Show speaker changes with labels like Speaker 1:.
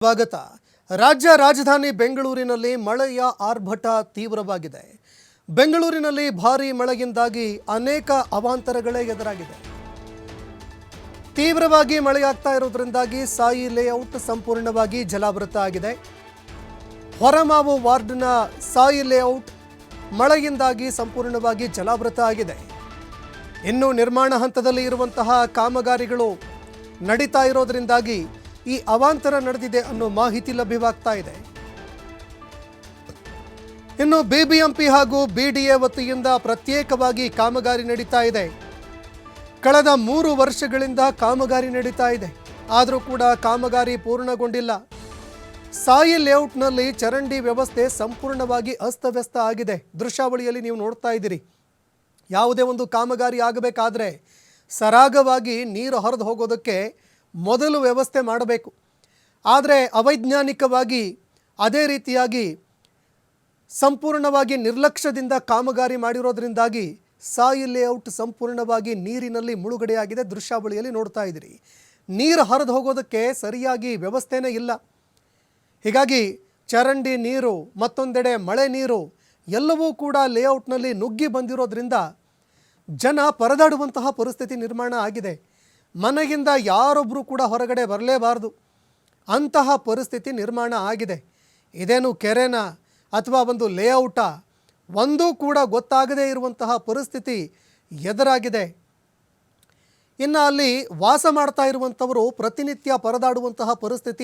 Speaker 1: ಸ್ವಾಗತ. ರಾಜ್ಯ ರಾಜಧಾನಿ ಬೆಂಗಳೂರಿನಲ್ಲಿ ಮಳೆಯ ಆರ್ಭಟ ತೀವ್ರವಾಗಿದೆ. ಬೆಂಗಳೂರಿನಲ್ಲಿ ಭಾರೀ ಮಳೆಯಿಂದಾಗಿ ಅನೇಕ ಅವಾಂತರಗಳೇ ಎದುರಾಗಿದೆ. ತೀವ್ರವಾಗಿ ಮಳೆಯಾಗ್ತಾ ಇರೋದ್ರಿಂದಾಗಿ ಸಾಯಿ ಲೇಔಟ್ ಸಂಪೂರ್ಣವಾಗಿ ಜಲಾವೃತ ಆಗಿದೆ. ಹೊರಮಾವು ವಾರ್ಡ್ನ ಸಾಯಿ ಲೇಔಟ್ ಮಳೆಯಿಂದಾಗಿ ಸಂಪೂರ್ಣವಾಗಿ ಜಲಾವೃತ ಆಗಿದೆ. ಇನ್ನು ನಿರ್ಮಾಣ ಹಂತದಲ್ಲಿ ಇರುವಂತಹ ಕಾಮಗಾರಿಗಳು ನಡೀತಾ ಇರೋದ್ರಿಂದಾಗಿ ಈ ಅವಾಂತರ ನಡೆದಿದೆ ಅನ್ನೋ ಮಾಹಿತಿ ಲಭ್ಯವಾಗ್ತಾ ಇದೆ. ಇನ್ನು ಬಿಬಿಎಂಪಿ ಹಾಗೂ ಬಿಡಿಎ ವತಿಯಿಂದ ಪ್ರತ್ಯೇಕವಾಗಿ ಕಾಮಗಾರಿ ನಡೀತಾ ಇದೆ. ಕಳೆದ 3 ವರ್ಷಗಳಿಂದ ಕಾಮಗಾರಿ ನಡೀತಾ ಇದೆ. ಆದರೂ ಕೂಡ ಕಾಮಗಾರಿ ಪೂರ್ಣಗೊಂಡಿಲ್ಲ. ಸಾಯಿ ಲೇಔಟ್ನಲ್ಲಿ ಚರಂಡಿ ವ್ಯವಸ್ಥೆ ಸಂಪೂರ್ಣವಾಗಿ ಅಸ್ತವ್ಯಸ್ತ ಆಗಿದೆ. ದೃಶ್ಯಾವಳಿಯಲ್ಲಿ ನೀವು ನೋಡ್ತಾ ಇದ್ದೀರಿ. ಯಾವುದೇ ಒಂದು ಕಾಮಗಾರಿ ಆಗಬೇಕಾದ್ರೆ ಸರಾಗವಾಗಿ ನೀರು ಹರಿದು ಹೋಗೋದಕ್ಕೆ ಮೊದಲು ವ್ಯವಸ್ಥೆ ಮಾಡಬೇಕು. ಆದರೆ ಅವೈಜ್ಞಾನಿಕವಾಗಿ ಅದೇ ರೀತಿಯಾಗಿ ಸಂಪೂರ್ಣವಾಗಿ ನಿರ್ಲಕ್ಷ್ಯದಿಂದ ಕಾಮಗಾರಿ ಮಾಡಿರೋದ್ರಿಂದಾಗಿ ಸಾಯಿ ಲೇಔಟ್ ಸಂಪೂರ್ಣವಾಗಿ ನೀರಿನಲ್ಲಿ ಮುಳುಗಡೆಯಾಗಿದೆ. ದೃಶ್ಯಾವಳಿಯಲ್ಲಿ ನೋಡ್ತಾ ಇದ್ದೀರಿ. ನೀರು ಹರಿದು ಹೋಗೋದಕ್ಕೆ ಸರಿಯಾಗಿ ವ್ಯವಸ್ಥೆನೇ ಇಲ್ಲ. ಹೀಗಾಗಿ ಚರಂಡಿ ನೀರು ಮತ್ತೊಂದೆಡೆ ಮಳೆ ನೀರು ಎಲ್ಲವೂ ಕೂಡ ಲೇಔಟ್ನಲ್ಲಿ ನುಗ್ಗಿ ಬಂದಿರೋದ್ರಿಂದ ಜನ ಪರದಾಡುವಂತಹ ಪರಿಸ್ಥಿತಿ ನಿರ್ಮಾಣ ಆಗಿದೆ. ಮನೆಯಿಂದ ಯಾರೊಬ್ಬರು ಕೂಡ ಹೊರಗಡೆ ಬರಲೇಬಾರದು ಅಂತಹ ಪರಿಸ್ಥಿತಿ ನಿರ್ಮಾಣ ಆಗಿದೆ. ಇದೇನು ಕೆರೆನಾ ಅಥವಾ ಒಂದು ಲೇಔಟಾ ಒಂದೂ ಕೂಡ ಗೊತ್ತಾಗದೇ ಇರುವಂತಹ ಪರಿಸ್ಥಿತಿ ಎದುರಾಗಿದೆ. ಇನ್ನು ಅಲ್ಲಿ ವಾಸ ಮಾಡ್ತಾ ಇರುವಂಥವರು ಪ್ರತಿನಿತ್ಯ ಪರದಾಡುವಂತಹ ಪರಿಸ್ಥಿತಿ